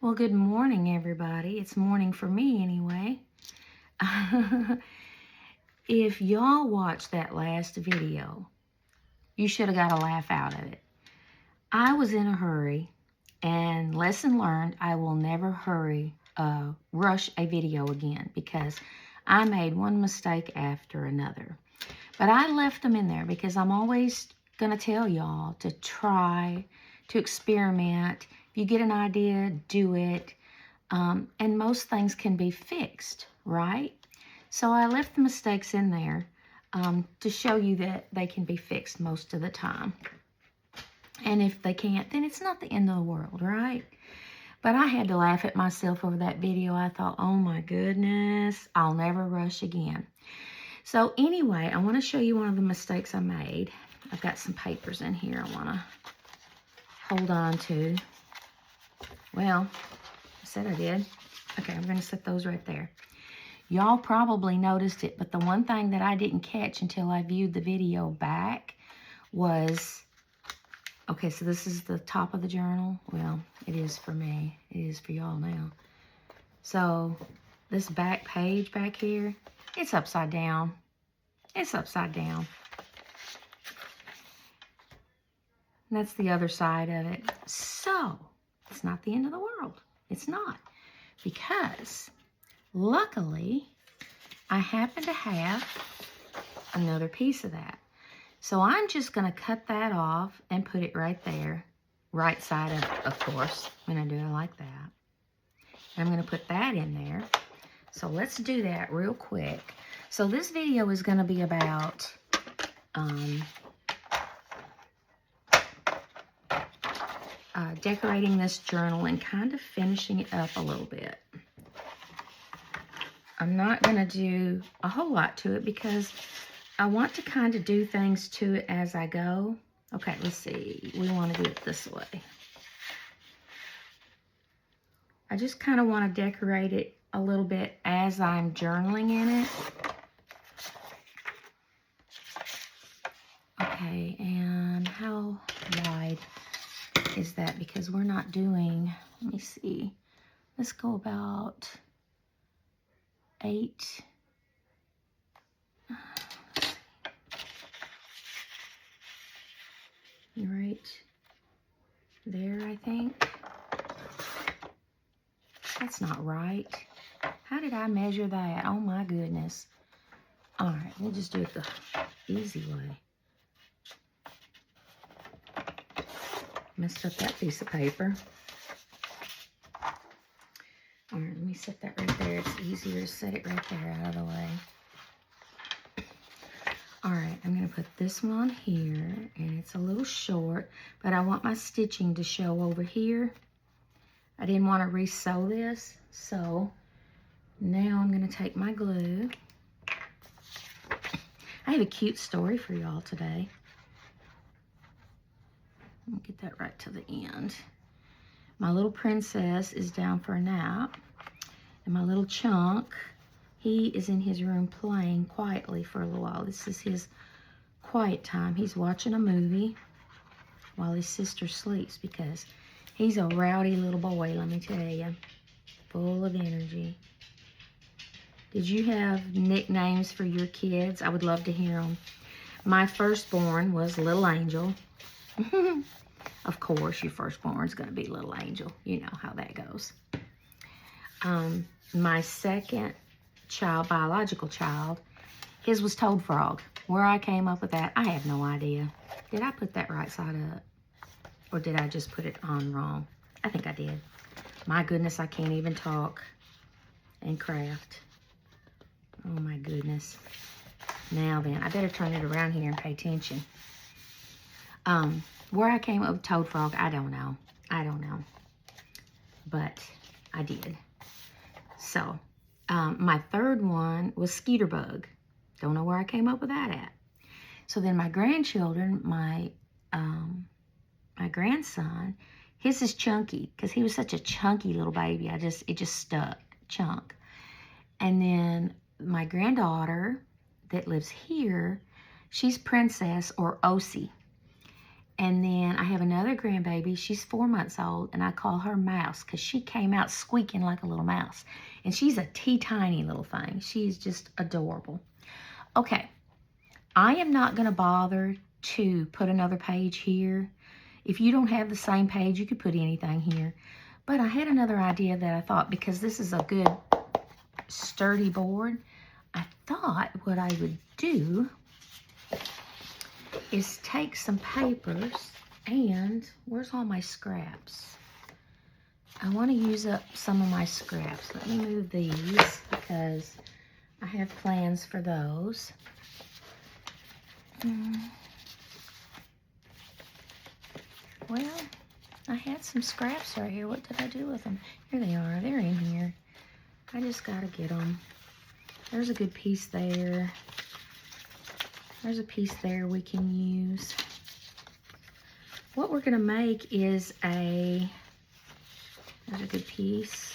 Well, good morning, everybody. It's morning for me anyway. If y'all watched that last video, you should have got a laugh out of it. I was in a hurry, and lesson learned, I will never rush a video again because I made one mistake after another. But I left them in there because I'm always going to tell y'all to try, to experiment. If you get an idea, do it. And most things can be fixed, right? So I left the mistakes in there to show you that they can be fixed most of the time. And if they can't, then it's not the end of the world, right? But I had to laugh at myself over that video. I thought, oh my goodness, I'll never rush again. So anyway, I want to show you one of the mistakes I made. I've got some papers in here I want to hold on to. Well, I said I did. Okay, I'm going to set those right there. Y'all probably noticed it, but the one thing that I didn't catch until I viewed the video back was, okay, so this is the top of the journal. Well, it is for me. It is for y'all now. So this back page back here, it's upside down. It's upside down. And that's the other side of it. So it's not the end of the world. It's not. Because luckily, I happen to have another piece of that. So I'm just going to cut that off and put it right there. Right side of course, when I do it like that. And I'm going to put that in there. So let's do that real quick. So this video is going to be about decorating this journal and kind of finishing it up a little bit. I'm not going to do a whole lot to it because I want to kind of do things to it as I go. Okay, let's see. We want to do it this way. I just kind of want to decorate it a little bit as I'm journaling in it. Okay, and how wide is that? Because we're not doing, let me see. Let's go about 8. Right there, I think. That's not right. How did I measure that? Oh my goodness. All right, we'll just do it the easy way. Messed up that piece of paper. All right, let me set that right there. It's easier to set it right there out of the way. All right, I'm going to put this one on here, and it's a little short, but I want my stitching to show over here. I didn't want to re-sew this, so now I'm going to take my glue. I have a cute story for y'all today. Let me get that right to the end. My little princess is down for a nap, and my little chunk, he is in his room playing quietly for a little while. This is his quiet time. He's watching a movie while his sister sleeps because he's a rowdy little boy, let me tell you. Full of energy. Did you have nicknames for your kids? I would love to hear them. My firstborn was Little Angel. Of course, your firstborn's going to be Little Angel. You know how that goes. My second child, biological child, his was Toad Frog. Where I came up with that, I have no idea. Did I put that right side up? Or did I just put it on wrong? I think I did. My goodness, I can't even talk and craft. Oh my goodness. Now then, I better turn it around here and pay attention. Where I came up with Toad Frog, I don't know. I don't know. But I did. So, my third one was Skeeter Bug. Don't know where I came up with that at. So then my grandchildren, my grandson, his is Chunky because he was such a chunky little baby. It just stuck, Chunk. And then my granddaughter that lives here, she's Princess or Osie. And then I have another grandbaby. She's 4 months old, and I call her Mouse because she came out squeaking like a little mouse. And she's a teeny-tiny little thing. She's just adorable. Okay, I am not going to bother to put another page here. If you don't have the same page, you could put anything here. But I had another idea that I thought, because this is a good sturdy board, I thought what I would do is take some papers and, where's all my scraps? I want to use up some of my scraps. Let me move these because I have plans for those. Well, I had some scraps right here. What did I do with them? Here they are. They're in here. I just got to get them. There's a good piece there. There's a piece there we can use. What we're going to make is there's a good piece.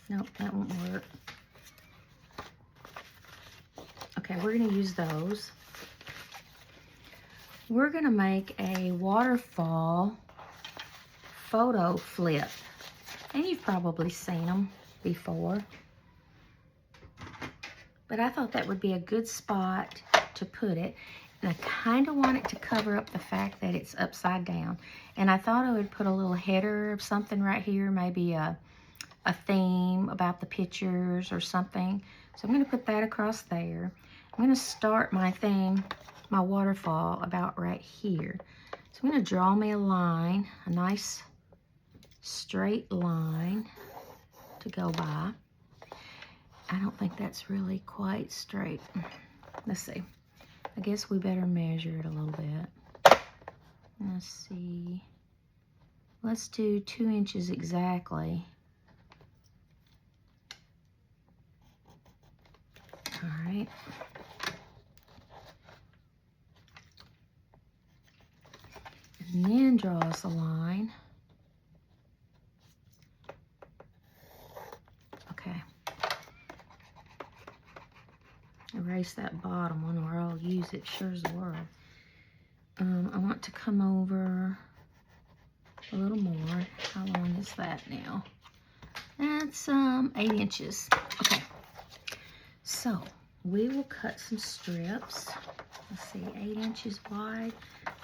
Nope, that won't work. Okay, we're going to use those. We're going to make a waterfall photo flip. And you've probably seen them before. But I thought that would be a good spot to put it. And I kind of want it to cover up the fact that it's upside down. And I thought I would put a little header of something right here, maybe a theme about the pictures or something. So I'm going to put that across there. I'm going to start my thing, my waterfall, about right here. So I'm going to draw me a line, a nice straight line to go by. I don't think that's really quite straight. Let's see. I guess we better measure it a little bit. Let's see. Let's do 2 inches exactly. All right. And then draw us a line. Okay. Erase that bottom one or I'll use it sure as the world. I want to come over a little more. How long is that now? That's 8 inches. Okay. So we will cut some strips. Let's see, 8 inches wide.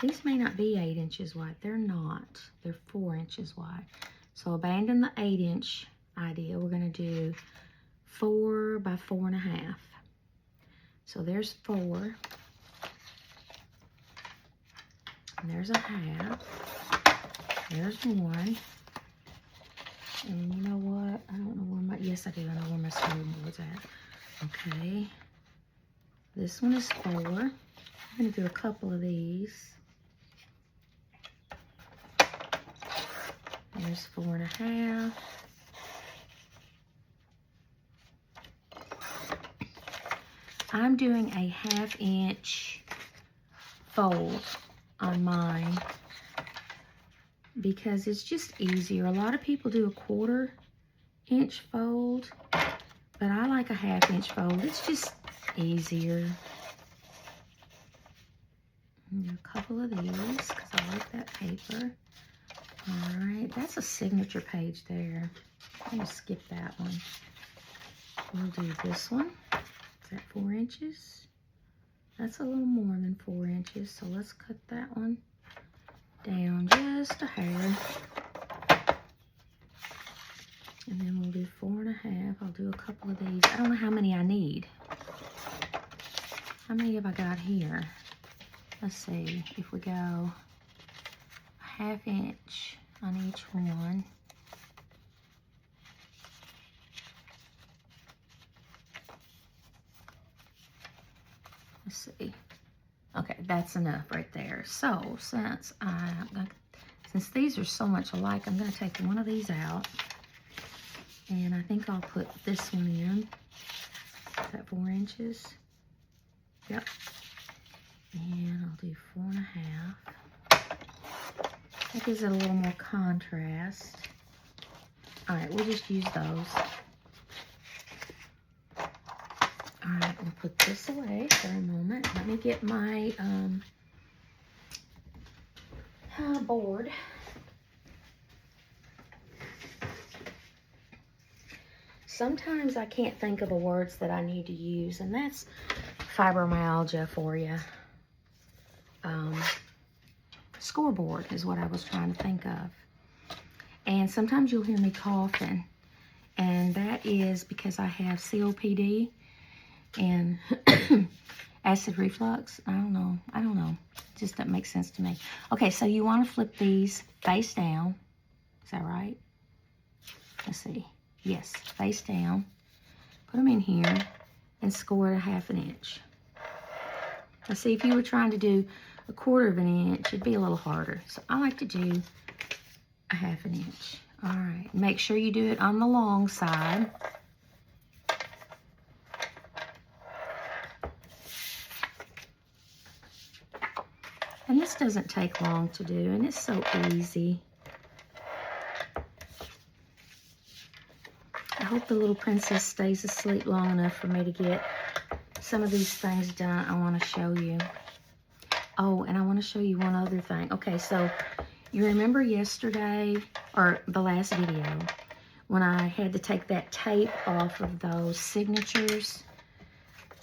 These may not be 8 inches wide. They're not. They're 4 inches wide. So abandon the 8-inch idea. We're going to do 4 by 4.5. So there's 4. And there's a half. There's 1. And you know what? I don't know where my, yes I do. I know where my storyboard's at. Okay. This one is 4. I'm going to do a couple of these. There's 4.5. I'm doing a 1/2 inch fold on mine because it's just easier. A lot of people do a 1/4 inch fold, but I like a 1/2 inch fold. It's just easier. Do a couple of these because I like that paper. All right, that's a signature page there. I'm gonna skip that one. We'll do this one. Is that 4 inches? That's a little more than 4 inches, so let's cut that one down just a hair. And then we'll do 4.5. I'll do a couple of these. I don't know how many I need. How many have I got here? Let's see, if we go a 1/2 inch on each one. Let's see. Okay, that's enough right there. So since these are so much alike, I'm going to take one of these out. And I think I'll put this one in. Is that 4 inches? Yep. And I'll do 4.5. That gives it a little more contrast. All right, we'll just use those. right, we'll put this away for a moment. Let me get my board. Sometimes I can't think of the words that I need to use, and that's fibromyalgia for you. Scoreboard is what I was trying to think of. And sometimes you'll hear me coughing, and that is because I have COPD and acid reflux. I don't know. It just doesn't make sense to me. Okay, so you want to flip these face down. Is that right? Let's see. Yes, face down. Put them in here and score it 1/2 inch. Now see, if you were trying to do 1/4 inch, it'd be a little harder. So I like to do 1/2 inch. All right, make sure you do it on the long side. And this doesn't take long to do, and it's so easy. I hope the little princess stays asleep long enough for me to get some of these things done I want to show you. Oh, and I want to show you one other thing. Okay, so you remember yesterday, or the last video, when I had to take that tape off of those signatures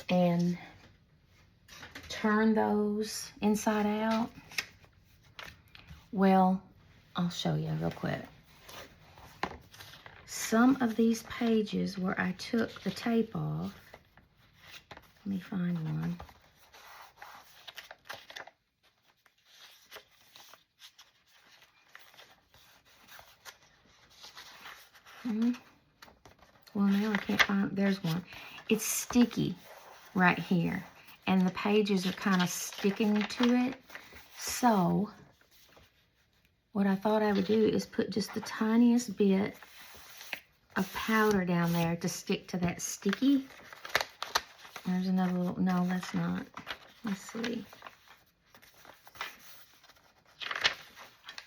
and turn those inside out? Well, I'll show you real quick. Some of these pages where I took the tape off, let me find one. Well, now I can't find, there's one. It's sticky right here, and the pages are kind of sticking to it. So what I thought I would do is put just the tiniest bit of powder down there to stick to that sticky. There's another little, no, that's not. Let's see.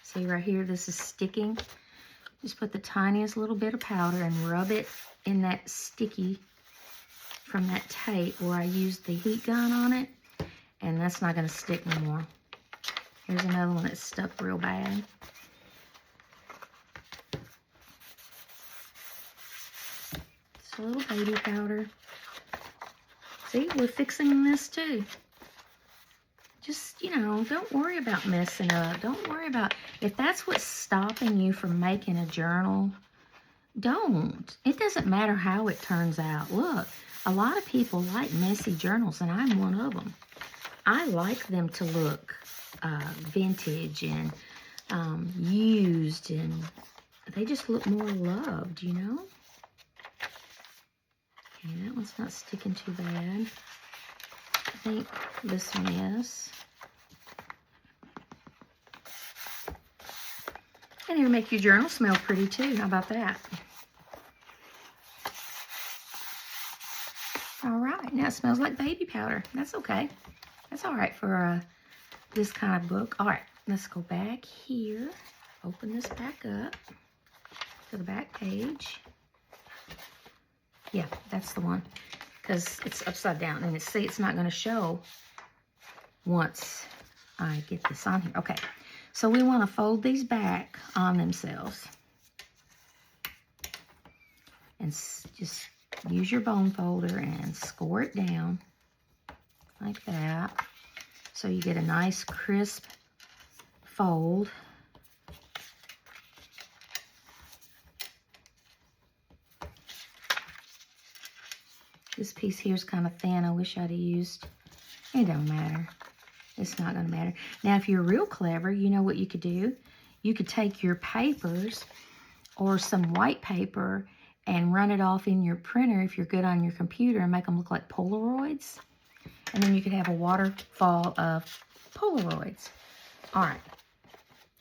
See right here, this is sticking. Just put the tiniest little bit of powder and rub it in that sticky from that tape where I used the heat gun on it, and that's not going to stick no more. Here's another one that's stuck real bad. Just a little baby powder. See, we're fixing this too. Just, you know, don't worry about messing up. Don't worry about, if that's what's stopping you from making a journal, don't. It doesn't matter how it turns out. Look, a lot of people like messy journals, and I'm one of them. I like them to look vintage and used, and they just look more loved, you know? Okay, that one's not sticking too bad. I think this one is. And it'll make your journal smell pretty too. How about that? All right, now it smells like baby powder. That's okay. That's all right for this kind of book. All right, let's go back here. Open this back up to the back page. Yeah, that's the one, because it's upside down, and see, it's not going to show once I get this on here. Okay, so we want to fold these back on themselves, and just use your bone folder and score it down like that, so you get a nice crisp fold. This piece here is kind of thin. I wish I'd have used, it don't matter. It's not going to matter. Now, if you're real clever, you know what you could do? You could take your papers or some white paper and run it off in your printer if you're good on your computer and make them look like Polaroids. And then you could have a waterfall of Polaroids. All right.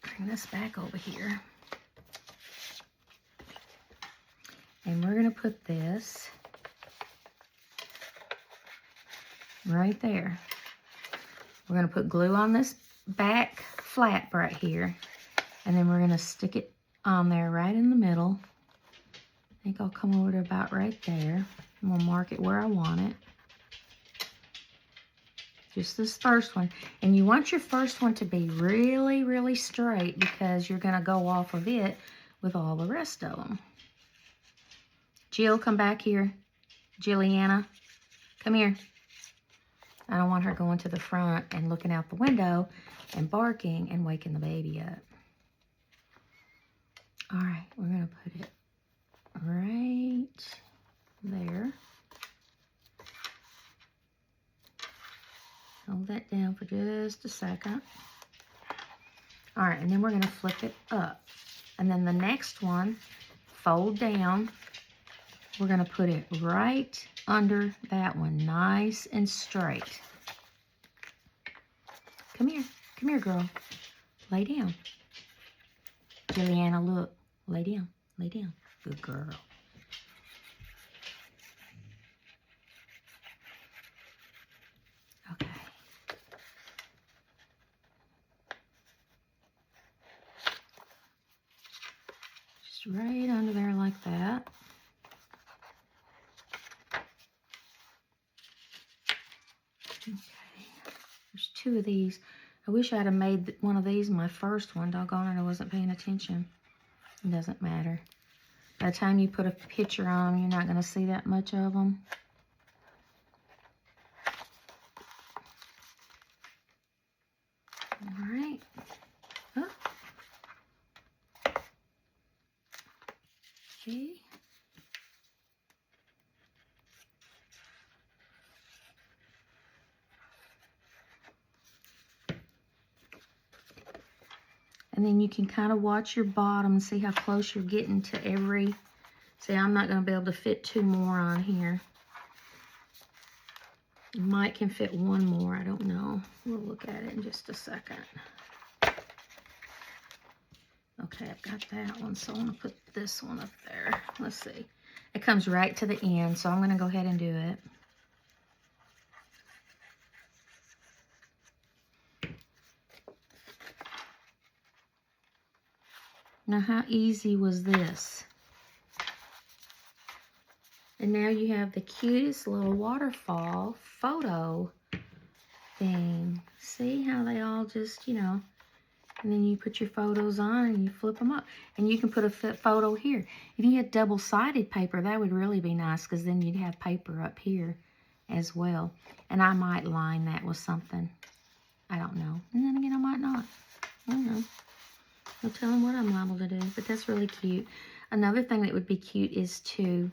Bring this back over here. And we're going to put this right there. We're going to put glue on this back flap right here, and then we're going to stick it on there right in the middle. I think I'll come over to about right there, and we'll mark it where I want it. Just this first one. And you want your first one to be really, really straight because you're going to go off of it with all the rest of them. Jill, come back here. Jilliana, come here. I don't want her going to the front and looking out the window and barking and waking the baby up. All right, we're going to put it right there. Hold that down for just a second. All right, and then we're going to flip it up. And then the next one, fold down. We're going to put it right under that one, nice and straight. Come here, girl. Lay down. Juliana, look. Lay down. Good girl. Okay. Just right under there like that. Okay. There's two of these. I wish I'd have made one of these my first one. Doggone it, I wasn't paying attention. It doesn't matter. By the time you put a picture on them, you're not going to see that much of them. All right. Oh. Okay. And then you can kind of watch your bottom and see how close you're getting to every. See, I'm not going to be able to fit two more on here. Mike can fit one more. I don't know. We'll look at it in just a second. Okay, I've got that one, so I'm going to put this one up there. Let's see. It comes right to the end, so I'm going to go ahead and do it. Now, how easy was this? And now you have the cutest little waterfall photo thing. See how they all just, you know, and then you put your photos on and you flip them up. And you can put a photo here. If you had double-sided paper, that would really be nice because then you'd have paper up here as well. And I might line that with something. I don't know. And then again, I might not. I don't know. I'll tell them what I'm liable to do, but that's really cute. Another thing that would be cute is to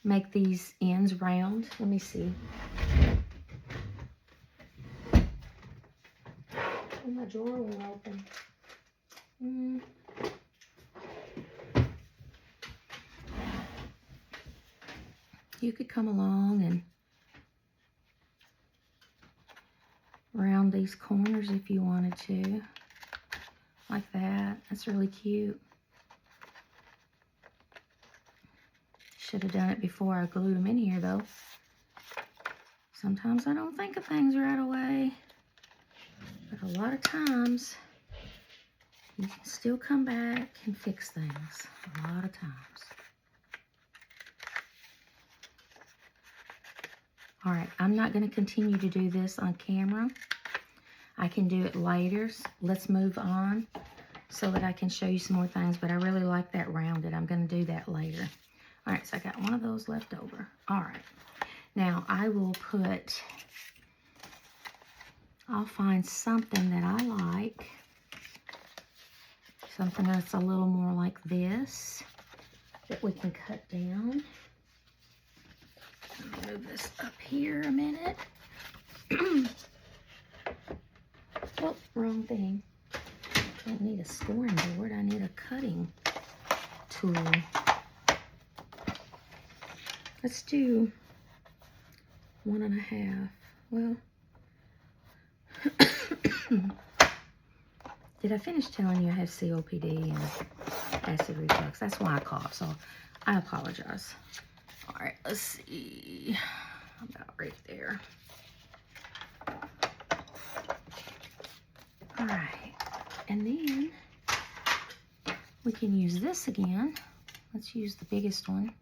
make these ends round. Let me see. Oh, my drawer won't open. You could come along and round these corners if you wanted to, like that. That's really cute. Should have done it before I glued them in here, though. Sometimes I don't think of things right away, but a lot of times you can still come back and fix things. A lot of times. All right, I'm not going to continue to do this on camera. I can do it later. Let's move on so that I can show you some more things, but I really like that rounded. I'm going to do that later. All right, so I got one of those left over. All right, now I will I'll find something that I like. Something that's a little more like this that we can cut down. Let me move this up here a minute. Oh, wrong thing. I don't need a scoring board. I need a cutting tool. Let's do 1.5. Well, did I finish telling you I have COPD and acid reflux? That's why I cough, so I apologize. All right, let's see. About right there. All right, and then we can use this again. Let's use the biggest one.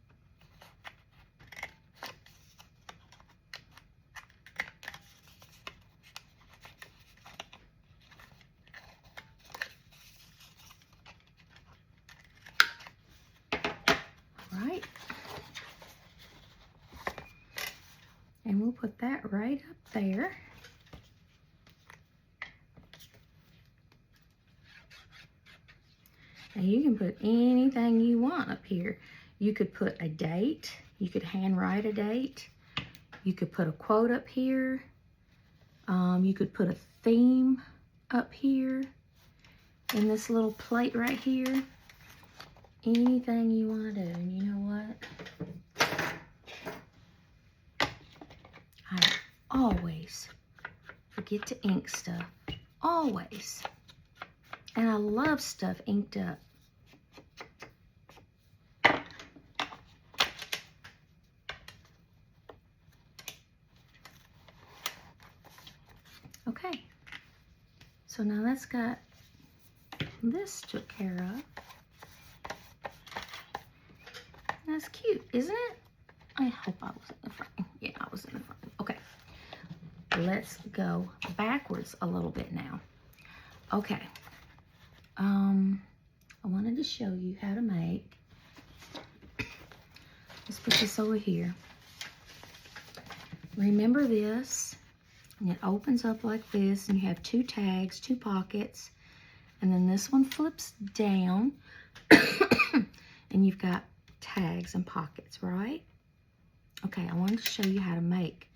And we'll put that right up there. And you can put anything you want up here. You could put a date. You could handwrite a date. You could put a quote up here. You could put a theme up here in this little plate right here. Anything you want to do. And you know what? I always forget to ink stuff. Always. And I love stuff inked up. Okay. So now that's got this took care of. That's cute, isn't it? I hope I was in the front. Yeah, I was in the front. Okay. Let's go backwards a little bit now. Okay. I wanted to show you how to make. Let's put this over here. Remember this, and it opens up like this, and you have two tags, two pockets, and then this one flips down, and you've got tags and pockets, right? Okay, I wanted to show you how to make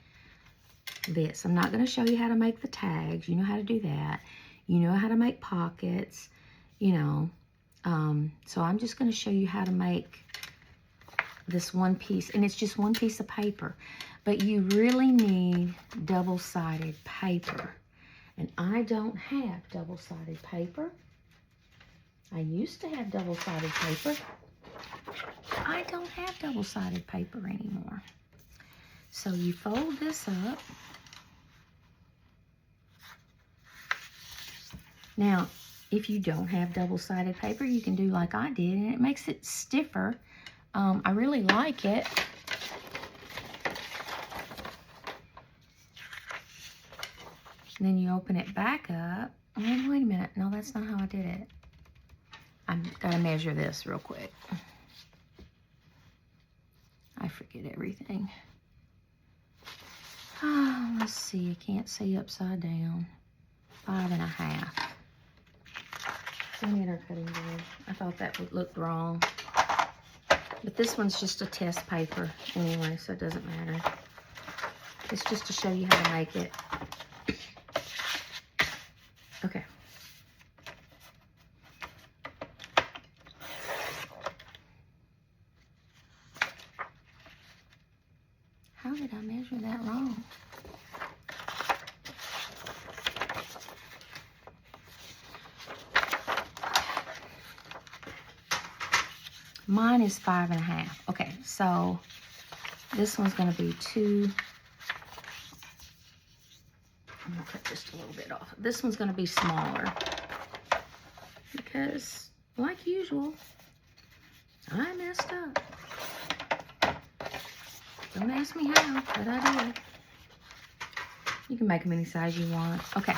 this. I'm not going to show you how to make the tags. You know how to do that. You know how to make pockets, you know. So I'm just going to show you how to make this one piece, and it's just one piece of paper. But you really need double-sided paper. And I don't have double-sided paper. I used to have double-sided paper. I don't have double-sided paper anymore. So you fold this up. Now, if you don't have double-sided paper, you can do like I did, and it makes it stiffer. I really like it. And then you open it back up. Oh, wait a minute. No, that's not how I did it. I've got to measure this real quick. I forget everything. Oh, let's see. I can't see upside down. 5.5. Send me our cutting board. I thought that would look wrong. But this one's just a test paper anyway, so it doesn't matter. It's just to show you how to make it. Okay. How did I measure that wrong? Mine is 5.5. Okay, so this one's going to be 2. I'm going to cut just a little bit off. This one's going to be smaller because, like usual, I messed up. Don't ask me how, but I did. You can make them any size you want. Okay,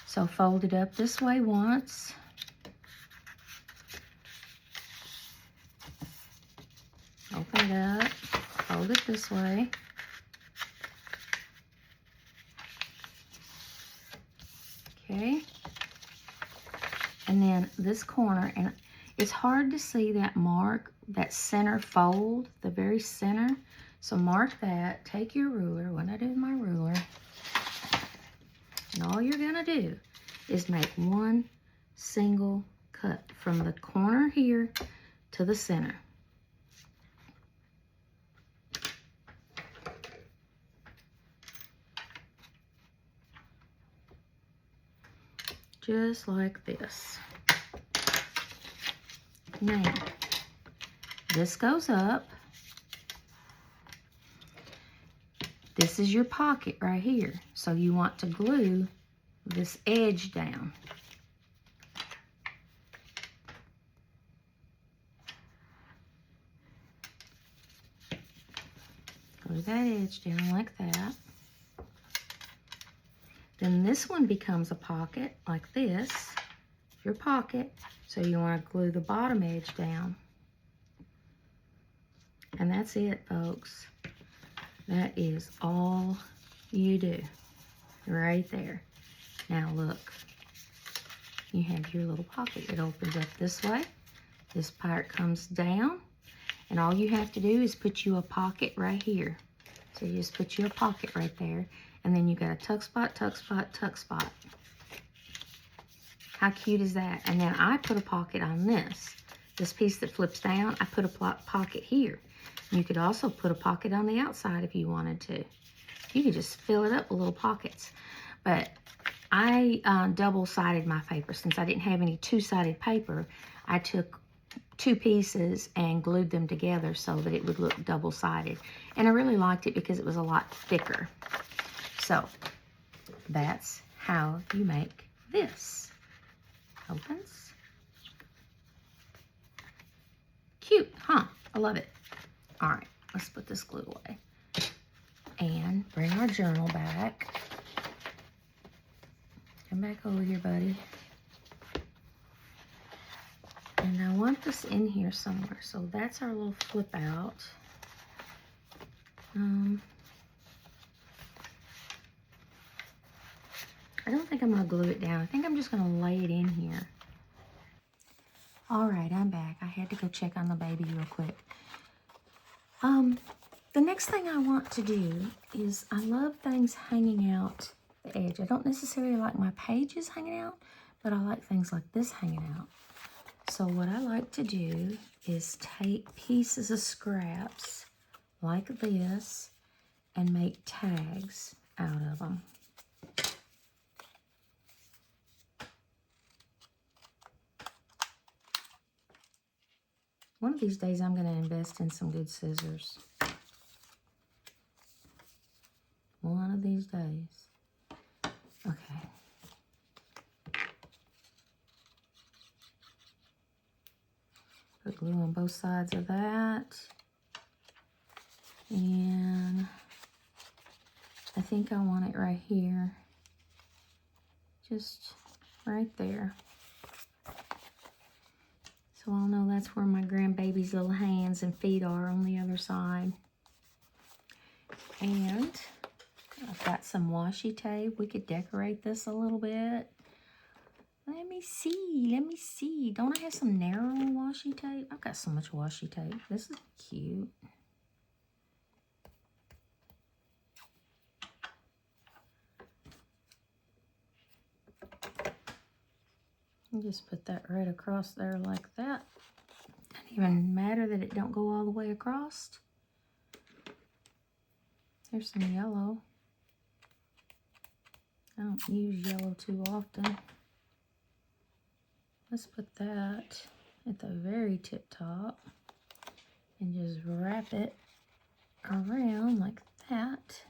so fold it up this way once. Open it up, fold it this way. Okay, and then this corner, and it's hard to see that mark, that center fold, the very center. So mark that, take your ruler, what I do with my ruler, and all you're gonna do is make one single cut from the corner here to the center. Just like this. Now, this goes up. This is your pocket right here. So you want to glue this edge down. Glue that edge down like that. Then this one becomes a pocket like this, your pocket. So you want to glue the bottom edge down. And that's it, folks. That is all you do right there. Now look, you have your little pocket. It opens up this way. This part comes down, and all you have to do is put you a pocket right here. So you just put you a pocket right there, and then you got a tuck spot, tuck spot, tuck spot. How cute is that? And then I put a pocket on this piece that flips down. I put a pocket here. You could also put a pocket on the outside if you wanted to. You could just fill it up with little pockets. But I double-sided my paper. Since I didn't have any two-sided paper, I took two pieces and glued them together so that it would look double-sided. And I really liked it because it was a lot thicker. So that's how you make this. Opens. Cute, huh? I love it. All right, let's put this glue away and bring our journal back. Come back over here, buddy. And I want this in here somewhere. So that's our little flip out. I don't think I'm going to glue it down. I think I'm just going to lay it in here. All right, I'm back. I had to go check on the baby real quick. The next thing I want to do is I love things hanging out the edge. I don't necessarily like my pages hanging out, but I like things like this hanging out. So what I like to do is take pieces of scraps like this and make tags out of them. One of these days I'm going to invest in some good scissors. One of these days. Okay. Put glue on both sides of that. And I think I want it right here. Just right there. So I'll know that's where my grandbaby's little hands and feet are on the other side. And I've got some washi tape. We could decorate this a little bit. Let me see. Don't I have some narrow washi tape? I've got so much washi tape. This is cute. You just put that right across there like that. Doesn't even matter that it don't go all the way across. Here's some yellow. I don't use yellow too often. Let's put that at the very tip top and just wrap it around like that.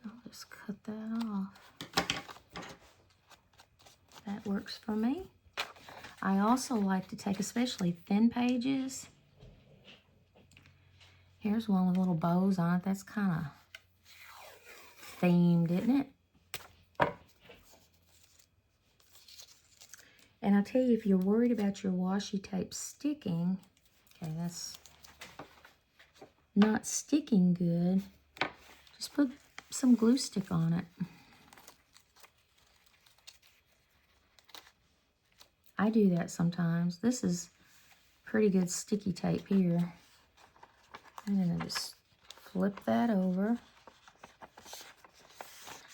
I'll just cut that off. That works for me. I also like to take especially thin pages. Here's one with little bows on it. That's kind of themed, isn't it? And I'll tell you, if you're worried about your washi tape sticking, okay, that's not sticking good, just put some glue stick on it. I do that sometimes. This is pretty good sticky tape here. I'm gonna just flip that over.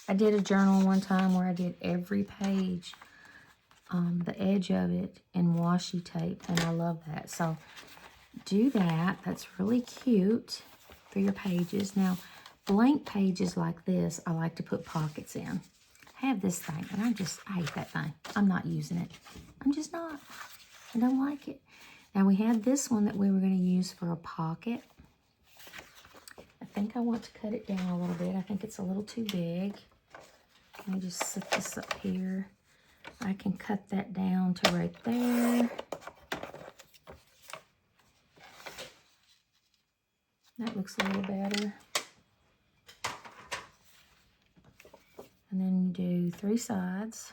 I did a journal one time where I did every page, the edge of it in washi tape, and I love that. So do that. That's really cute for your pages. Now, blank pages like this, I like to put pockets in. I have this thing, and I hate that thing. I'm not using it. I'm just not. I don't like it. Now, we had this one that we were going to use for a pocket. I think I want to cut it down a little bit. I think it's a little too big. Let me just set this up here. I can cut that down to right there. That looks a little better. And then do 3 sides.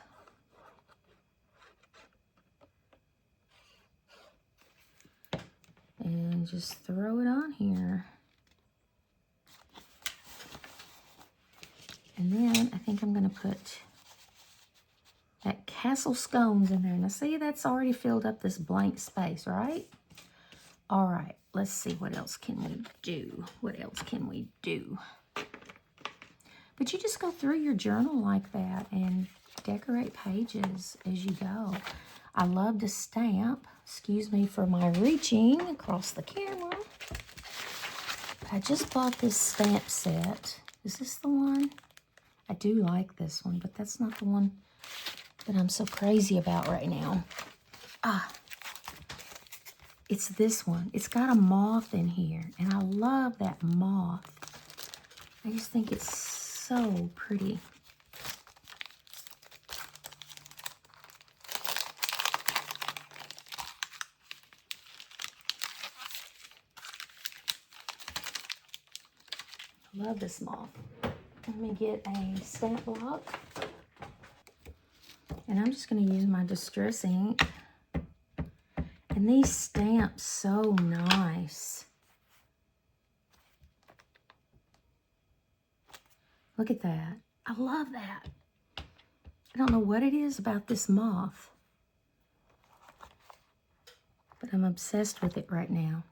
And just throw it on here. And then I think I'm going to put that Castle Scones in there. Now see, that's already filled up this blank space, right? All right, let's see, what else can we do? What else can we do? But you just go through your journal like that and decorate pages as you go. I love to stamp. Excuse me for my reaching across the camera. I just bought this stamp set. Is this the one? I do like this one, but that's not the one that I'm so crazy about right now. It's this one. It's got a moth in here, and I love that moth. I just think it's so pretty. I love this moth. Let me get a stamp block. And I'm just going to use my Distress ink. And these stamps so nice. Look at that. I love that. I don't know what it is about this moth, but I'm obsessed with it right now.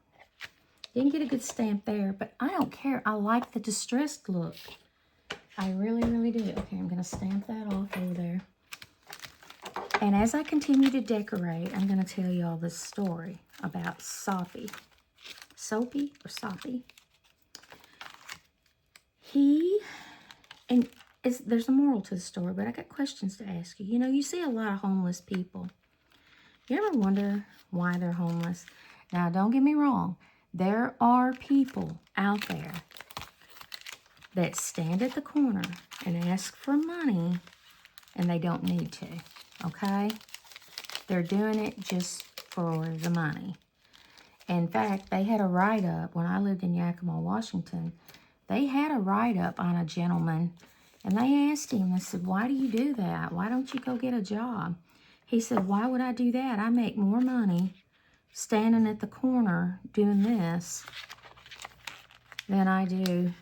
Didn't get a good stamp there, but I don't care. I like the distressed look. I really, really do. Okay, I'm going to stamp that off over there. And as I continue to decorate, I'm going to tell you all this story about Soppy. Soapy or Soppy? There's a moral to the story, but I got questions to ask you. You know, you see a lot of homeless people. You ever wonder why they're homeless? Now, don't get me wrong. There are people out there that stand at the corner and ask for money, and they don't need to. Okay? They're doing it just for the money. In fact, they had a write-up when I lived in Yakima, Washington. They had a write-up on a gentleman, and they asked him, they said, why do you do that? Why don't you go get a job? He said, why would I do that? I make more money standing at the corner doing this than I do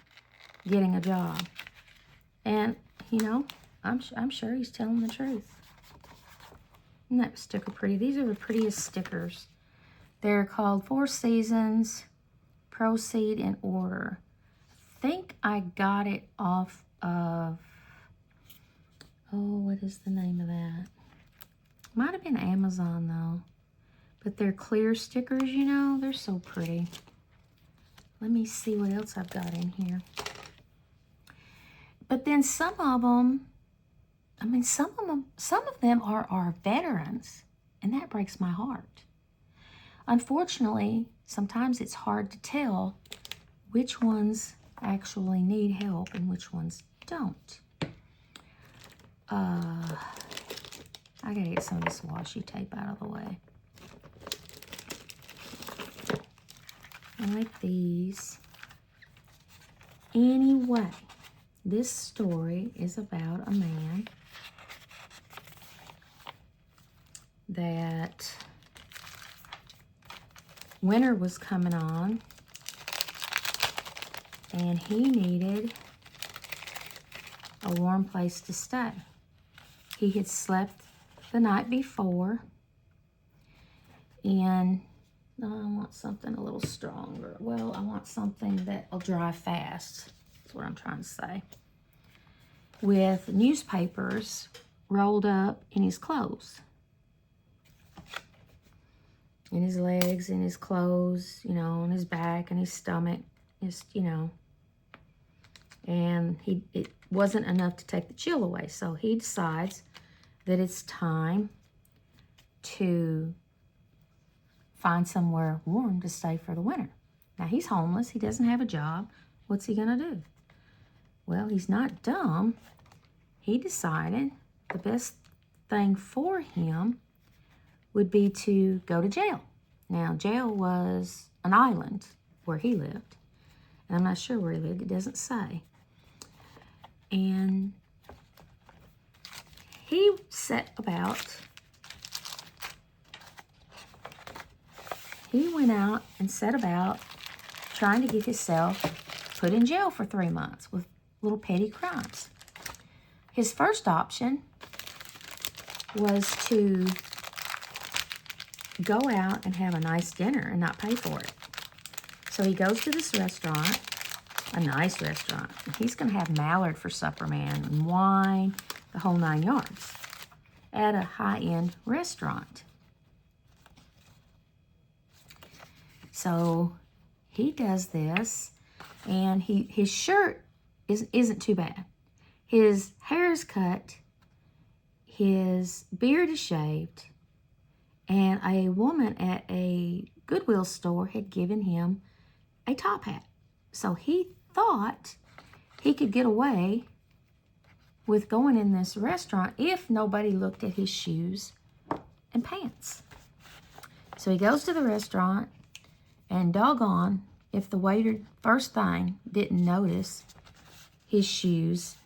getting a job. And, you know, I'm sure he's telling the truth. Isn't that sticker pretty? These are the prettiest stickers. They're called 4 Seasons, Proceed in Order. I think I got it off of, oh, what is the name of that? Might have been Amazon, though. But they're clear stickers, you know. They're so pretty. Let me see what else I've got in here. But then some of them, I mean, some of them are veterans, and that breaks my heart. Unfortunately, sometimes it's hard to tell which ones actually need help and which ones don't. I gotta get some of this washi tape out of the way. I like these. Anyway, this story is about a man that winter was coming on, and he needed a warm place to stay. He had slept the night before, and I want something a little stronger. Well, I want something that'll dry fast. That's what I'm trying to say. With newspapers rolled up in his clothes. In his legs, in his clothes, you know, on his back and his stomach. Just, you know. And it wasn't enough to take the chill away. So he decides that it's time to find somewhere warm to stay for the winter. Now, he's homeless. He doesn't have a job. What's he going to do? Well, he's not dumb. He decided the best thing for him would be to go to jail. Now, jail was an island where he lived. And I'm not sure where he lived. It doesn't say. And he went out and set about trying to get himself put in jail for 3 months with little petty crimes. his first option was to go out and have a nice dinner and not pay for it. So he goes to this restaurant, a nice restaurant. He's going to have mallard for supper, man, and wine, the whole 9 yards, at a high-end restaurant. So he does this, and his shirt isn't too bad. His hair is cut, his beard is shaved, and a woman at a Goodwill store had given him a top hat. So he thought he could get away with going in this restaurant if nobody looked at his shoes and pants. So he goes to the restaurant, and doggone if the waiter first thing didn't notice his shoes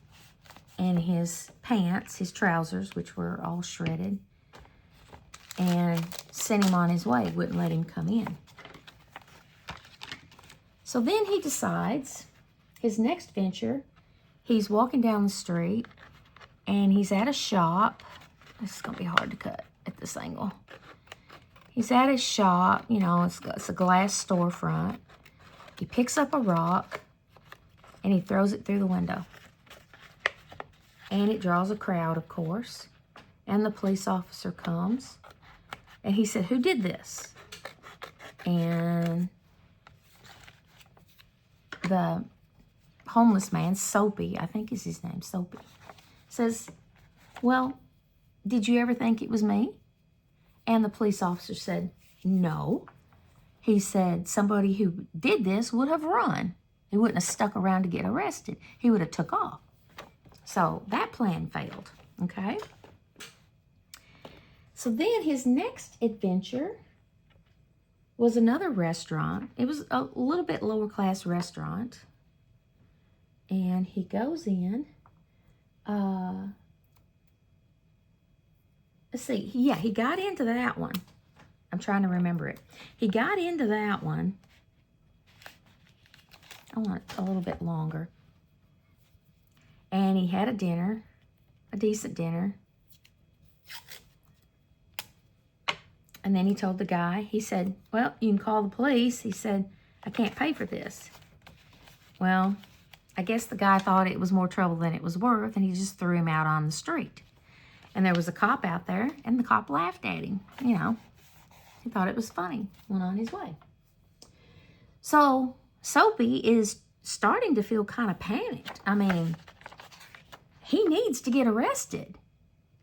and his pants, his trousers, which were all shredded, and sent him on his way, wouldn't let him come in. So then he decides his next venture, he's walking down the street, and he's at a shop. This is going to be hard to cut at this angle. He's at his shop, you know, it's a glass storefront. He picks up a rock, and he throws it through the window. And it draws a crowd, of course. And the police officer comes. And he said, "Who did this?" And the homeless man, Soapy, I think is his name, Soapy, says, "Well, did you ever think it was me?" And the police officer said, "No." He said, "Somebody who did this would have run. He wouldn't have stuck around to get arrested. He would have took off." So that plan failed, okay? So then his next adventure was another restaurant. It was a little bit lower class restaurant. And he goes in. Let's see. Yeah, he got into that one. I'm trying to remember it. He got into that one. I want it a little bit longer. And he had a dinner, a decent dinner. And then he told the guy, he said, "Well, you can call the police." He said, "I can't pay for this." Well, I guess the guy thought it was more trouble than it was worth, and he just threw him out on the street. And there was a cop out there, and the cop laughed at him. You know, he thought it was funny, went on his way. So Soapy is starting to feel kind of panicked. I mean, he needs to get arrested.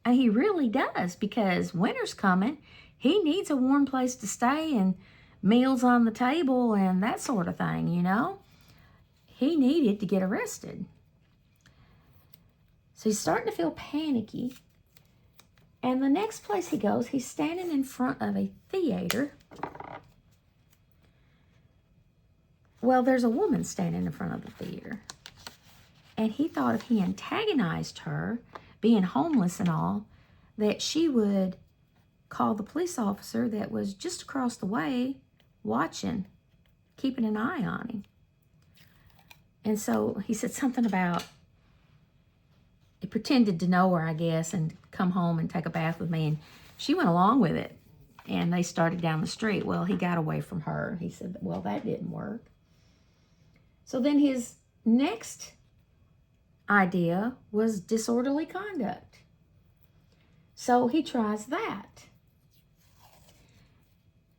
And he really does, because winter's coming. He needs a warm place to stay and meals on the table and that sort of thing, you know. He needed to get arrested. So he's starting to feel panicky. And the next place he goes, he's standing in front of a theater. Well, there's a woman standing in front of the theater. And he thought if he antagonized her, being homeless and all, that she would call the police officer that was just across the way watching, keeping an eye on him. And so he said something about, he pretended to know her, I guess, and come home and take a bath with me. And she went along with it. And they started down the street. Well, he got away from her. He said, well, that didn't work. So then his next idea was disorderly conduct. So he tries that.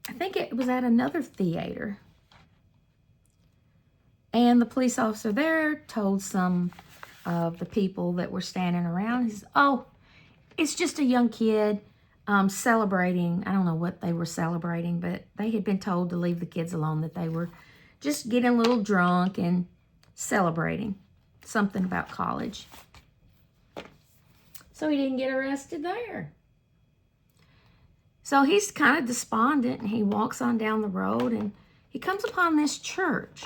I think it was at another theater. And the police officer there told some of the people that were standing around, he said, "Oh, it's just a young kid celebrating." I don't know what they were celebrating, but they had been told to leave the kids alone, that they were just getting a little drunk and celebrating something about college. So he didn't get arrested there. So he's kind of despondent, and he walks on down the road, and he comes upon this church.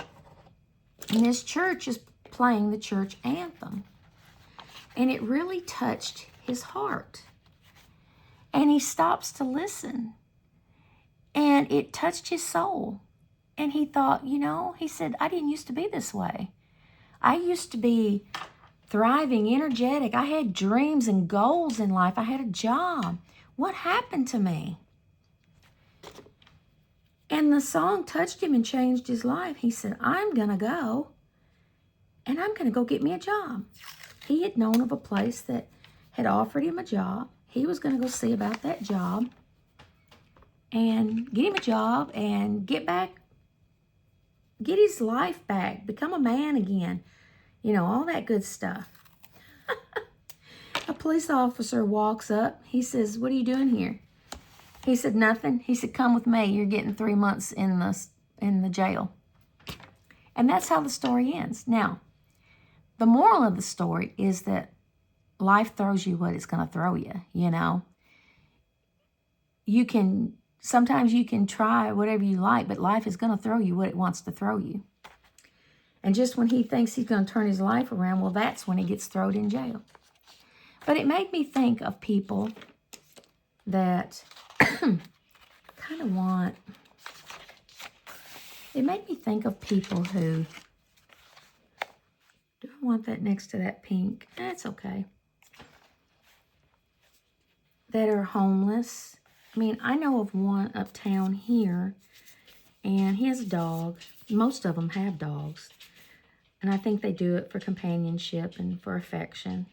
And this church is playing the church anthem. And it really touched his heart. And he stops to listen. And it touched his soul. And he thought, you know, he said, I didn't used to be this way. I used to be thriving, energetic. I had dreams and goals in life. I had a job. What happened to me? And the song touched him and changed his life. He said, I'm going to go, and I'm going to go get me a job. He had known of a place that had offered him a job. He was going to go see about that job and get him a job and get his life back, become a man again, you know, all that good stuff. A police officer walks up. He says, what are you doing here? He said, nothing. He said, come with me. You're getting 3 months in the jail. And that's how the story ends. Now, the moral of the story is that life throws you what it's going to throw you, you know. Sometimes you can try whatever you like, but life is going to throw you what it wants to throw you. And just when he thinks he's going to turn his life around, well, that's when he gets thrown in jail. But it made me think of people that kind of want... It made me think of people who... Do I want that next to that pink? That's okay. That are homeless. I mean, I know of one uptown here, and he has a dog. Most of them have dogs. And I think they do it for companionship and for affection.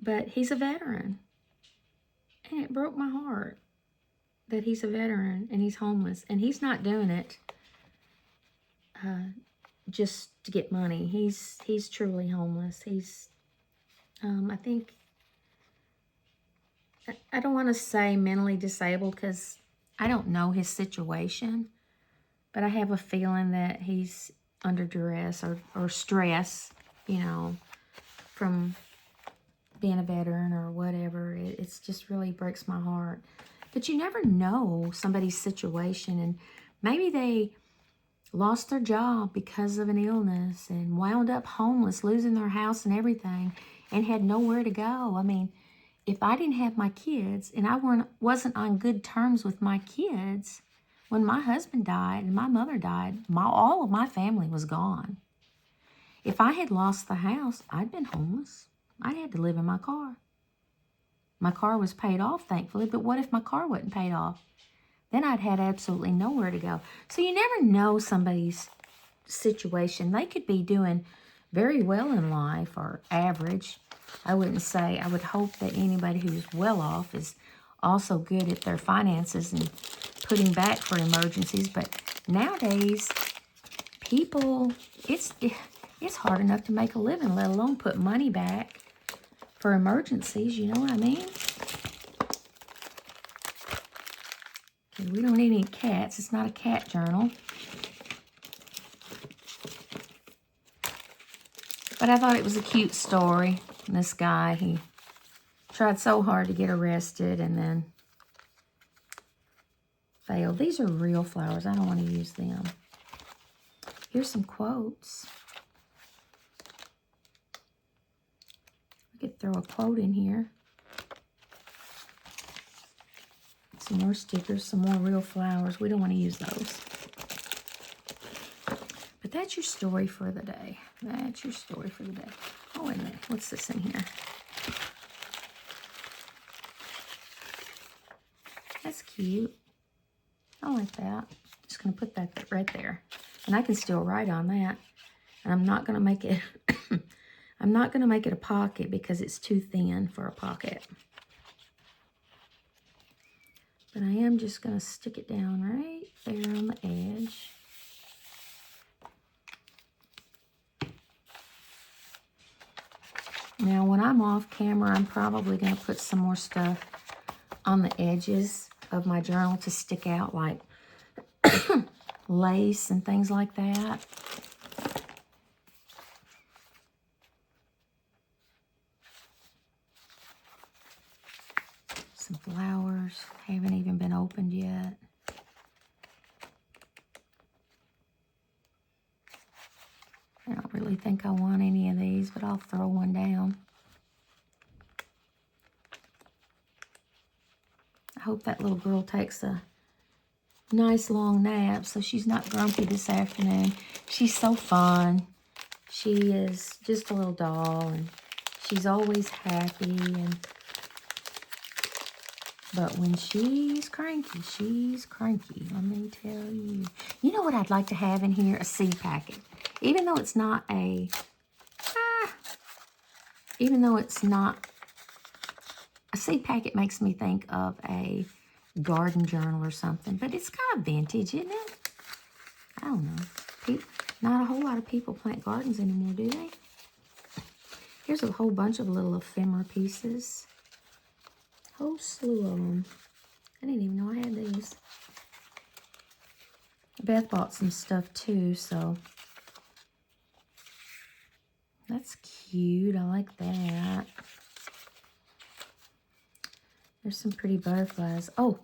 But he's a veteran. And it broke my heart that he's a veteran and he's homeless. And he's not doing it just to get money. He's truly homeless. He's, I think, I don't want to say mentally disabled because I don't know his situation. But I have a feeling that he's under duress or stress, you know, from being a veteran or whatever. It's just really breaks my heart. But you never know somebody's situation, and maybe they lost their job because of an illness and wound up homeless, losing their house and everything, and had nowhere to go. I mean, if I didn't have my kids and I wasn't on good terms with my kids, when my husband died and my mother died, all of my family was gone. If I had lost the house, I'd been homeless. I had to live in my car. My car was paid off, thankfully, but what if my car wasn't paid off? Then I'd had absolutely nowhere to go. So you never know somebody's situation. They could be doing very well in life or average. I would hope that anybody who's well off is also good at their finances and putting back for emergencies. But nowadays, people, it's hard enough to make a living, let alone put money back for emergencies, you know what I mean? Okay, we don't need any cats. It's not a cat journal. But I thought it was a cute story. And this guy, he tried so hard to get arrested and then failed. These are real flowers. I don't want to use them. Here's some quotes. Could throw a quote in here. Some more stickers, some more real flowers. We don't want to use those. But that's your story for the day. That's your story for the day. Oh, wait a minute. What's this in here? That's cute. I like that. Just going to put that right there. And I can still write on that. And I'm not going to make it... I'm not going to make it a pocket because it's too thin for a pocket. But I am just going to stick it down right there on the edge. Now, when I'm off camera, I'm probably going to put some more stuff on the edges of my journal to stick out, like lace and things like that. Some flowers haven't even been opened yet. I don't really think I want any of these, but I'll throw one down. I hope that little girl takes a nice long nap so she's not grumpy this afternoon. She's so fun. She is just a little doll, and she's always happy. But when she's cranky, let me tell you. You know what I'd like to have in here? A seed packet. Even though it's not a seed packet makes me think of a garden journal or something, but it's kind of vintage, isn't it? I don't know. Not a whole lot of people plant gardens anymore, do they? Here's a whole bunch of little ephemera pieces. Whole slew of them. I didn't even know I had these. Beth bought some stuff too, so that's cute. I like that. There's some pretty butterflies. Oh,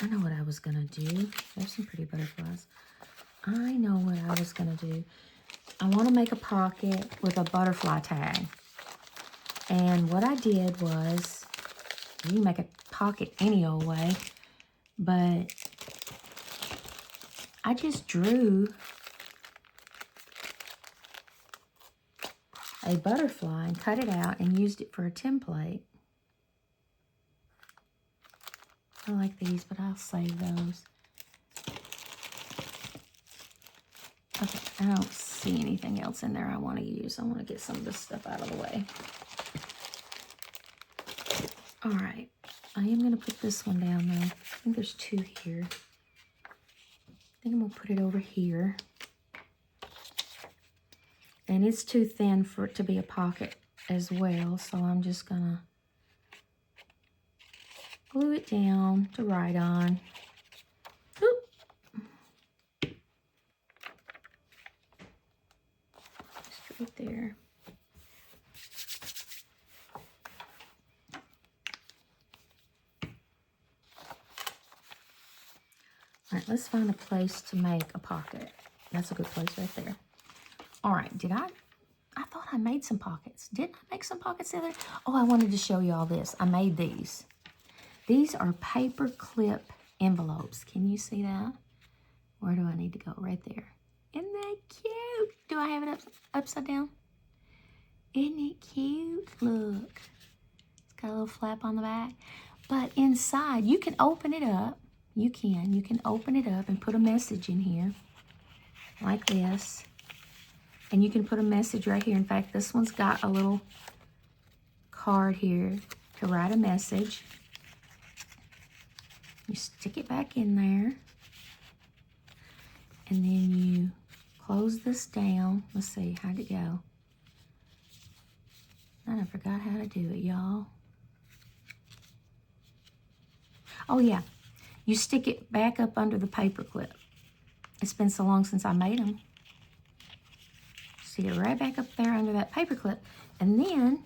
I know what I was going to do. There's some pretty butterflies. I know what I was going to do. I want to make a pocket with a butterfly tag. And what I did was, you can make a pocket any old way, but I just drew a butterfly and cut it out and used it for a template. I like these, but I'll save those. Okay, I don't see anything else in there I want to use. I want to get some of this stuff out of the way. All right, I am going to put this one down there. I think there's two here. I think I'm going to put it over here. And it's too thin for it to be a pocket as well, so I'm just going to glue it down to write on. Oop. Just right there. All right, let's find a place to make a pocket. That's a good place right there. All right, I thought I made some pockets. Didn't I make some pockets the other? Oh, I wanted to show you all this. I made these. These are paper clip envelopes. Can you see that? Where do I need to go? Right there. Isn't that cute? Do I have it upside down? Isn't it cute? Look. It's got a little flap on the back. But inside, you can open it up. You can open it up and put a message in here. Like this. And you can put a message right here. In fact, this one's got a little card here to write a message. You stick it back in there. And then you close this down. Let's see, how'd it go? I forgot how to do it, y'all. Oh, yeah. You stick it back up under the paper clip. It's been so long since I made them. Stick it right back up there under that paper clip. And then,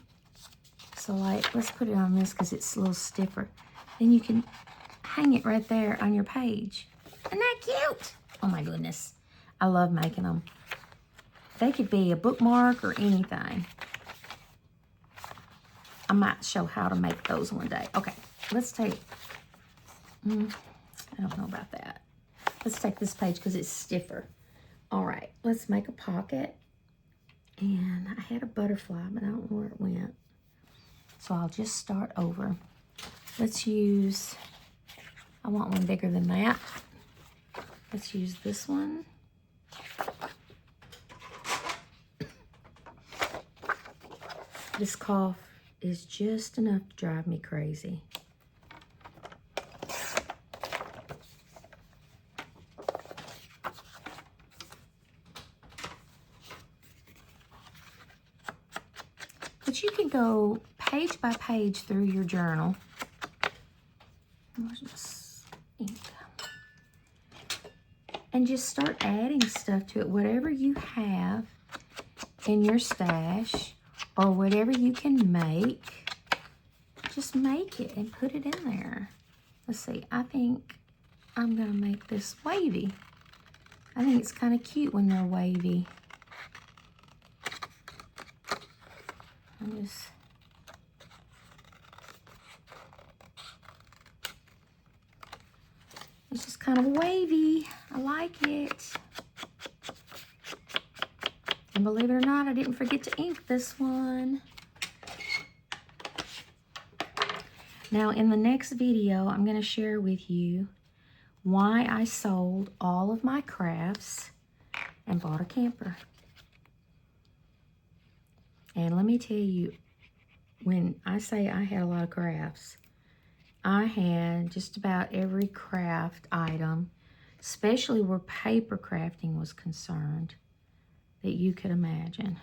so like, let's put it on this because it's a little stiffer. Then you can hang it right there on your page. Isn't that cute? Oh my goodness. I love making them. They could be a bookmark or anything. I might show how to make those one day. Okay, let's take, I don't know about that. Let's take this page because it's stiffer. All right, let's make a pocket. And I had a butterfly, but I don't know where it went. So I'll just start over. Let's use, I want one bigger than that. Let's use this one. This cough is just enough to drive me crazy. But you can go page by page through your journal. And just start adding stuff to it. Whatever you have in your stash or whatever you can make, just make it and put it in there. Let's see, I think I'm gonna make this wavy. I think it's kind of cute when they're wavy. It's just kind of wavy. I like it. And believe it or not, I didn't forget to ink this one. Now, in the next video, I'm going to share with you why I sold all of my crafts and bought a camper. And let me tell you, when I say I had a lot of crafts, I had just about every craft item, especially where paper crafting was concerned, that you could imagine.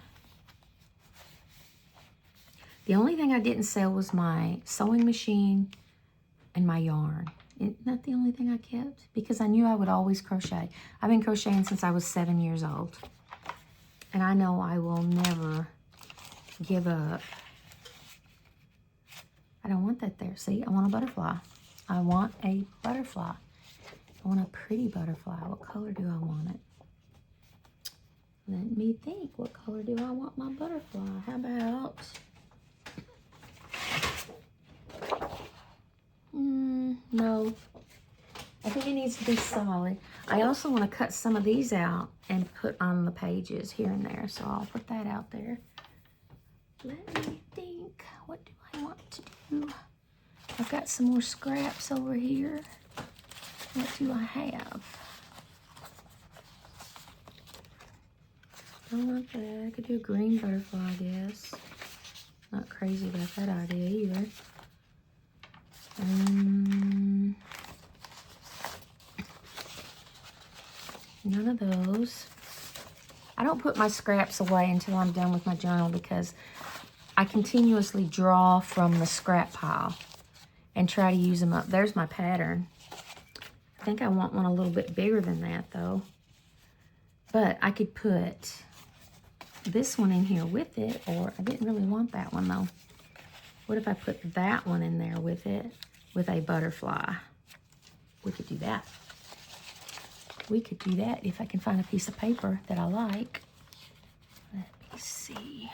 The only thing I didn't sell was my sewing machine and my yarn. Isn't that the only thing I kept? Because I knew I would always crochet. I've been crocheting since I was 7 years old. And I know I will never give up. I don't want that there. See, I want a butterfly. I want a butterfly. I want a pretty butterfly. What color do I want it? Let me think. What color do I want my butterfly? How about... no. I think it needs to be solid. I also want to cut some of these out and put on the pages here and there. So I'll put that out there. Let me think. What do I want to do? I've got some more scraps over here. What do I have? I don't want that. I could do a green butterfly, I guess. Not crazy about that idea either. None of those. I don't put my scraps away until I'm done with my journal because I continuously draw from the scrap pile and try to use them up. There's my pattern. I think I want one a little bit bigger than that though. But I could put this one in here with it, or I didn't really want that one though. What if I put that one in there with it, with a butterfly? We could do that. We could do that if I can find a piece of paper that I like. Let me see.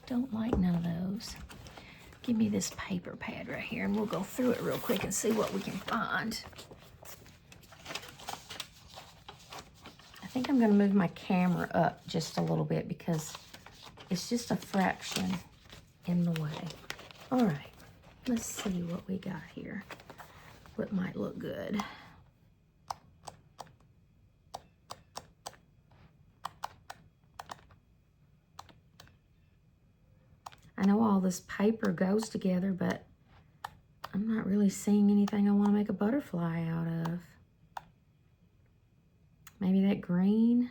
Don't like none of those. Give me this paper pad right here and we'll go through it real quick and see what we can find. I think I'm gonna move my camera up just a little bit because it's just a fraction in the way. All right, let's see what we got here. What might look good. I know all this paper goes together, but I'm not really seeing anything I want to make a butterfly out of. Maybe that green.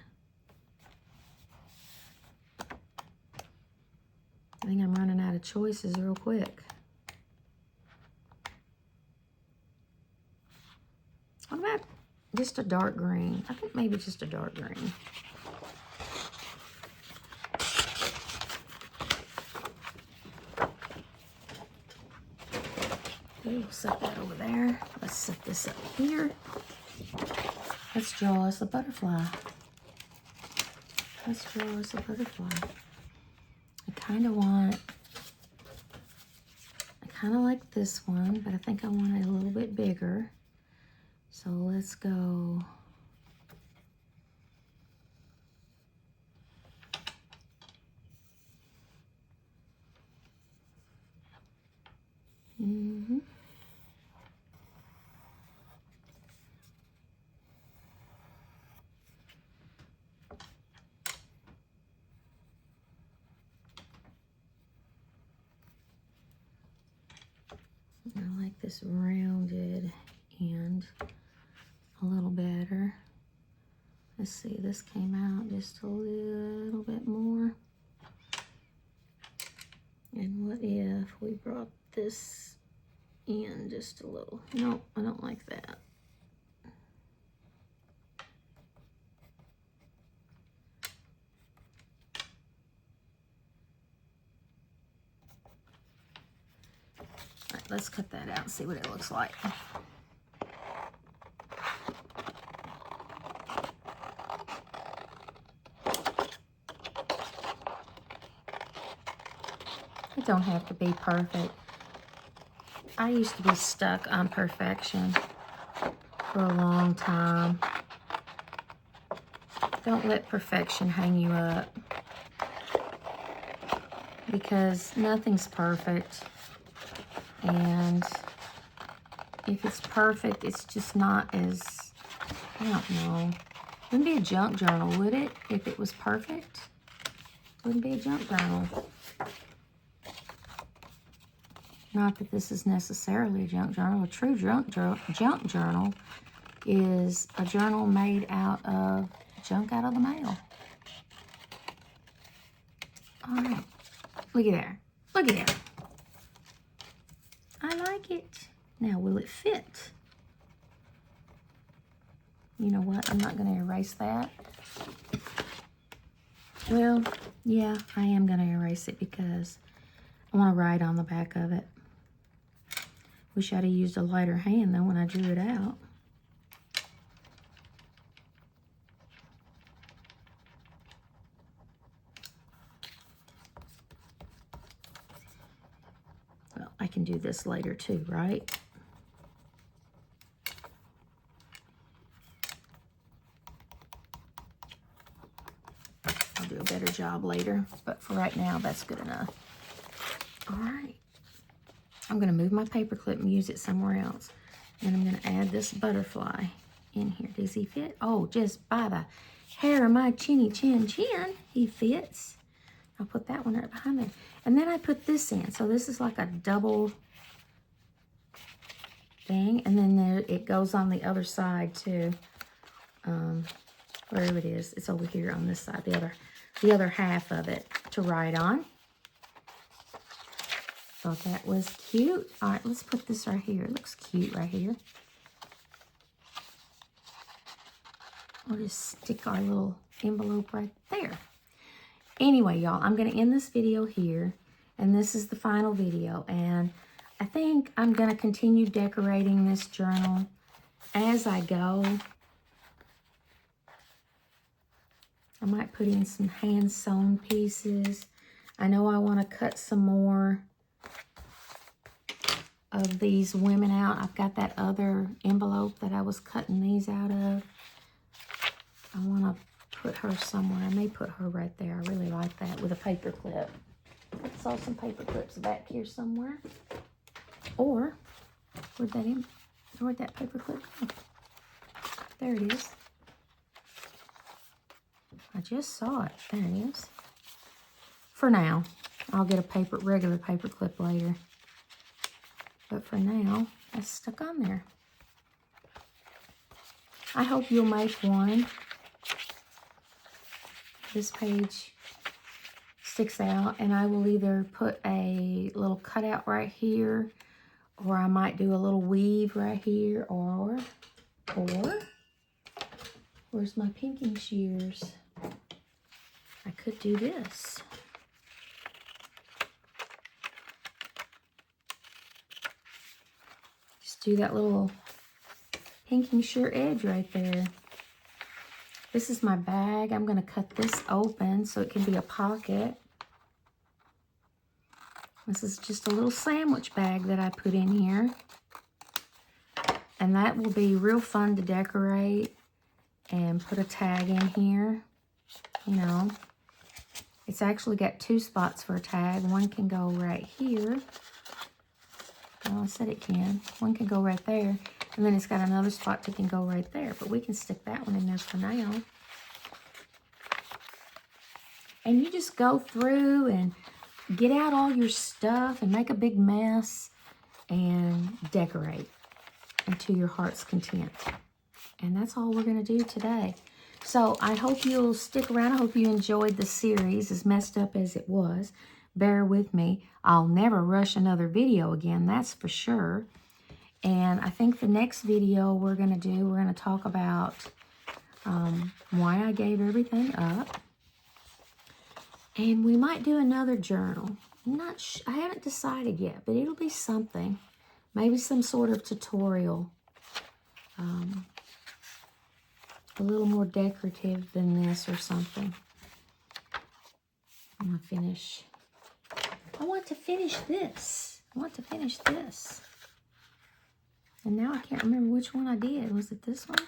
I think I'm running out of choices real quick. What about just a dark green? I think maybe just a dark green. We'll set that over there. Let's set this up here. Let's draw us a butterfly. Let's draw us a butterfly. I kind of like this one, but I think I want it a little bit bigger. So let's go. I like this rounded end a little better. Let's see, this came out just a little bit more. And what if we brought this in just a little? No, I don't like that. All right, let's cut that out and see what it looks like. It don't have to be perfect. I used to be stuck on perfection for a long time. Don't let perfection hang you up, because nothing's perfect. And if it's perfect, it's just not as, I don't know. Wouldn't be a junk journal, would it? If it was perfect, wouldn't be a junk journal. Not that this is necessarily a junk journal. A true junk journal is a journal made out of junk out of the mail. All right. Look at there. Look at there. I like it. Now, will it fit? You know what? I'm not going to erase that. Well, yeah, I am going to erase it because I want to write on the back of it. Wish I'd have used a lighter hand, though, when I drew it out. Well, I can do this later, too, right? I'll do a better job later, but for right now, that's good enough. All right. I'm going to move my paper clip and use it somewhere else. And I'm going to add this butterfly in here. Does he fit? Oh, just by the hair of my chinny chin chin, he fits. I'll put that one right behind there. And then I put this in. So this is like a double thing. And then there, it goes on the other side too. Wherever it is. It's over here on this side. The other half of it to write on. Thought that was cute. All right, let's put this right here. It looks cute right here. We'll just stick our little envelope right there. Anyway, y'all, I'm going to end this video here. And this is the final video. And I think I'm going to continue decorating this journal as I go. I might put in some hand-sewn pieces. I know I want to cut some more of these women out. I've got that other envelope that I was cutting these out of. I want to put her somewhere. I may put her right there. I really like that with a paper clip. I saw some paper clips back here somewhere. Or, where'd that paper clip go? There it is. I just saw it. There it is. For now, I'll get a regular paper clip later. But for now, that's stuck on there. I hope you'll make one. This page sticks out, and I will either put a little cutout right here, or I might do a little weave right here, or where's my pinking shears? I could do this. Just do that little pinking shear edge right there. This is my bag. I'm going to cut this open so it can be a pocket. This is just a little sandwich bag that I put in here. And that will be real fun to decorate and put a tag in here. You know, it's actually got 2 spots for a tag. One can go right here. Well, I said it can. One can go right there. And then it's got another spot that can go right there. But we can stick that one in there for now. And you just go through and get out all your stuff and make a big mess and decorate until your heart's content. And that's all we're going to do today. So I hope you'll stick around. I hope you enjoyed the series, as messed up as it was. Bear with me. I'll never rush another video again, that's for sure. And I think the next video we're going to talk about why I gave everything up. And we might do another journal. I haven't decided yet, but it'll be something. Maybe some sort of tutorial. A little more decorative than this or something. I'm going to finish. I want to finish this. And now I can't remember which one I did. Was it this one?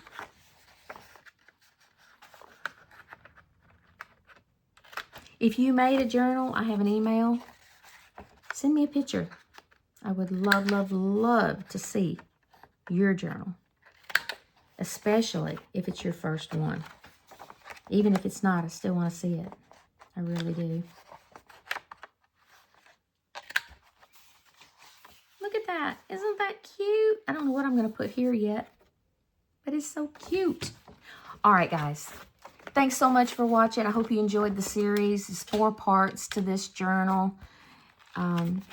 If you made a journal, I have an email. Send me a picture. I would love, love, love to see your journal, especially if it's your first one. Even if it's not, I still want to see it. I really do. Look at that. Isn't that cute? I don't know what I'm going to put here yet, but it's so cute. All right, guys. Thanks so much for watching. I hope you enjoyed the series. It's 4 parts to this journal. And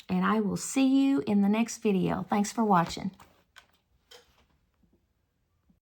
I will see you in the next video. Thanks for watching.